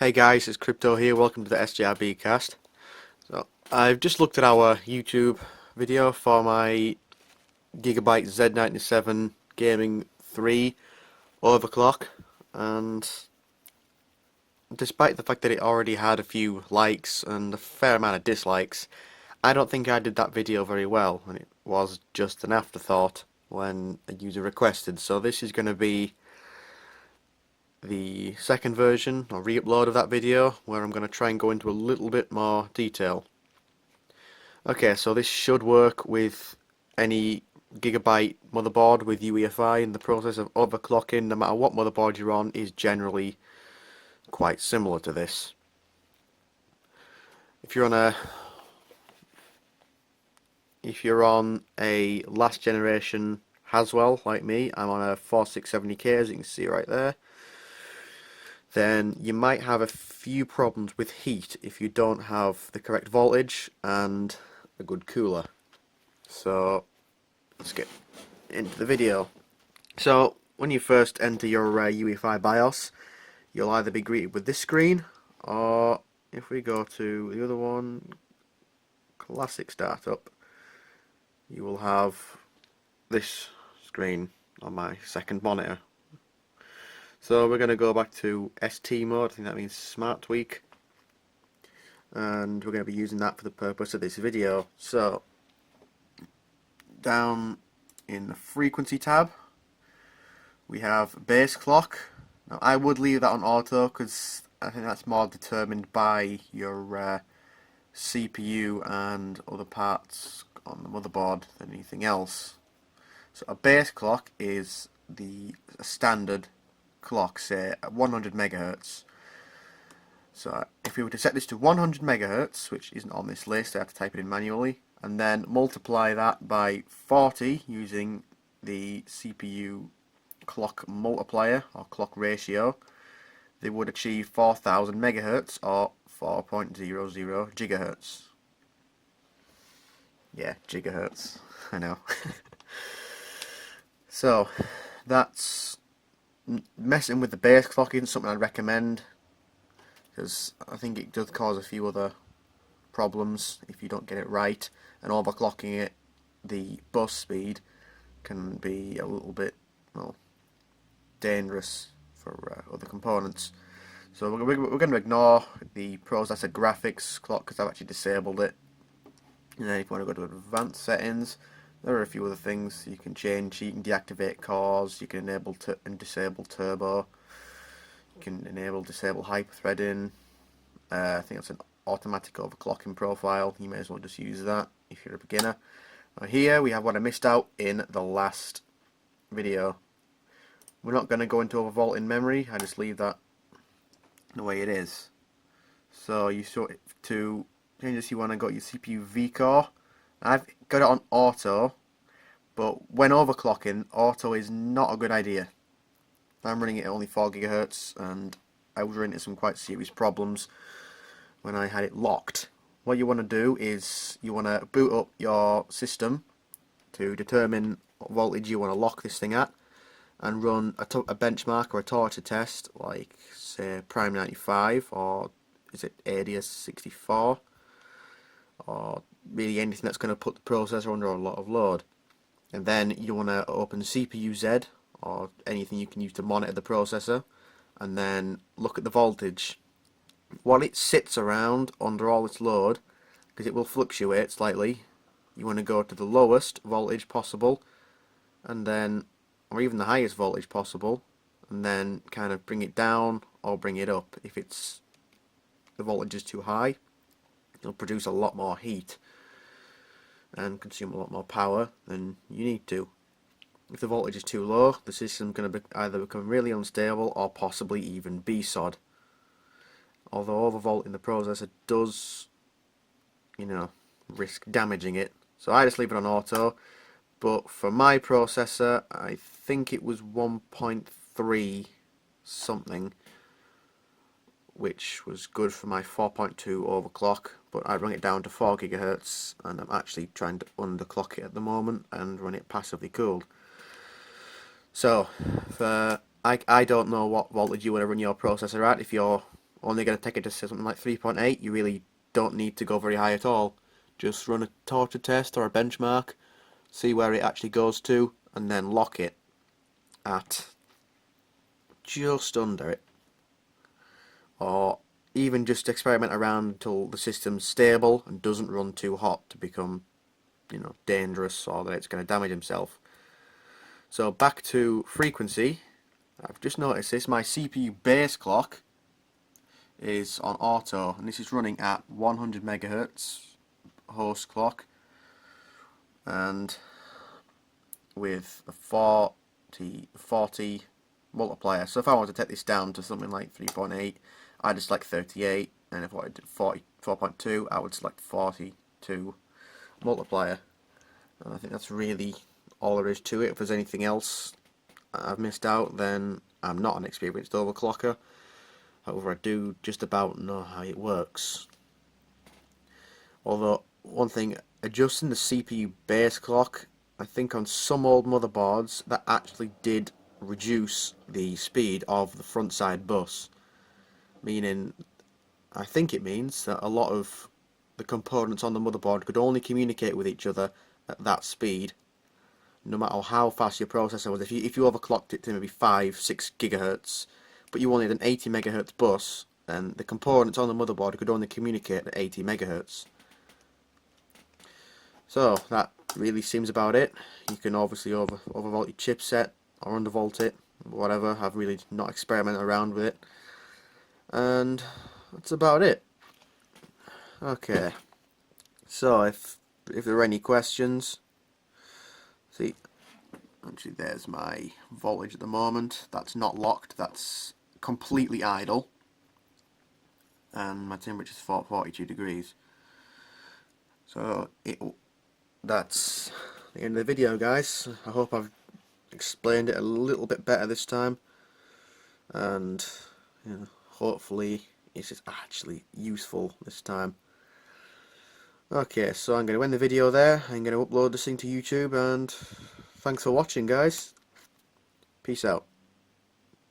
Hey guys, it's Crypto here. Welcome to the SJRB cast. So I've just looked at our YouTube video for my Gigabyte Z97 Gaming 3 overclock, and despite the fact that it already had a few likes and a fair amount of dislikes, I don't think I did that video very well, and it was just an afterthought when a user requested. So this is going to be the second version or re-upload of that video where I'm going to try and go into a little bit more detail. Okay, so this should work with any Gigabyte motherboard with UEFI, and the process of overclocking, no matter what motherboard you're on, is generally quite similar to this. If you're on a last generation Haswell like me, I'm on a 4670K, as you can see right there, then you might have a few problems with heat if you don't have the correct voltage and a good cooler. So let's get into the video. So when you first enter your UEFI BIOS, you'll either be greeted with this screen, or if we go to the other one, Classic Startup, you will have this screen on my second monitor. So we're going to go back to ST mode, I think that means Smart Tweak, and we're going to be using that for the purpose of this video. So down in the frequency tab we have base clock. Now I would leave that on auto because I think that's more determined by your CPU and other parts on the motherboard than anything else. So a base clock is a standard clock, say at 100 megahertz. So if we were to set this to 100 megahertz, which isn't on this list, I have to type it in manually, and then multiply that by 40 using the CPU clock multiplier or clock ratio, they would achieve 4000 megahertz or 4.00 gigahertz. Yeah, gigahertz, I know. So that's messing with the base clock isn't something I'd recommend, because I think it does cause a few other problems if you don't get it right, and overclocking it, the bus speed can be a little bit, well, dangerous for other components. So we're going to ignore the processor graphics clock because I've actually disabled it. And then if you want to go to advanced settings, there are a few other things you can change. You can deactivate cores, you can enable and disable turbo, you can enable disable hyperthreading. I think that's an automatic overclocking profile. You may as well just use that if you're a beginner. Here we have what I missed out in the last video. We're not going to go into overvolting memory, I just leave that the way it is. So you sort it to change this, you want to go to your CPU vCore. I've got it on auto, but when overclocking, auto is not a good idea. I'm running it at only 4 GHz, and I was running into some quite serious problems when I had it locked. What you want to do is you want to boot up your system to determine what voltage you want to lock this thing at, and run a benchmark or a torture test, like say Prime 95 or is it ADS 64, or really anything that's going to put the processor under a lot of load. And then you want to open CPU-Z or anything you can use to monitor the processor, and then look at the voltage. While it sits around under all its load, because it will fluctuate slightly, you want to go to the lowest voltage possible, and then, or even the highest voltage possible, and then kind of bring it down or bring it up. If the voltage is too high, it'll produce a lot more heat and consume a lot more power than you need to. If the voltage is too low, the system's going to either become really unstable or possibly even BSOD. Although overvolting the processor does, risk damaging it. So I just leave it on auto, but for my processor, I think it was 1.3 something, which was good for my 4.2 overclock, but I run it down to 4 GHz, and I'm actually trying to underclock it at the moment and run it passively cooled. So I don't know what voltage you want to run your processor at if you're only going to take it to something like 3.8, you really don't need to go very high at all. Just run a torture test or a benchmark, see where it actually goes to, and then lock it at just under it. Or even just experiment around until the system's stable and doesn't run too hot to become, dangerous or that it's going to damage himself. So back to frequency. I've just noticed this, my CPU base clock is on auto, and this is running at 100 megahertz host clock, and with a 40 multiplier. So if I wanted to take this down to something like 3.8, I'd select 38, and if I did 44.2, I would select 42 multiplier. And I think that's really all there is to it. If there's anything else I've missed out, then I'm not an experienced overclocker. However, I do just about know how it works. Although, one thing, adjusting the CPU base clock, I think on some old motherboards that actually did reduce the speed of the front side bus. Meaning, I think it means that a lot of the components on the motherboard could only communicate with each other at that speed, no matter how fast your processor was. If you overclocked it to maybe 5-6 gigahertz, but you wanted an 80 megahertz bus, then the components on the motherboard could only communicate at 80 megahertz. So that really seems about it. You can obviously overvolt your chipset or undervolt it, whatever. I've really not experimented around with it, and that's about it. Okay, so if there are any questions, see, actually there's my voltage at the moment. That's not locked, that's completely idle, and my temperature is 42 degrees. So that's the end of the video, guys. I hope I've explained it a little bit better this time, and hopefully it's actually useful this time. Okay, so I'm going to end the video there. I'm going to upload this thing to YouTube, and thanks for watching, guys. Peace out.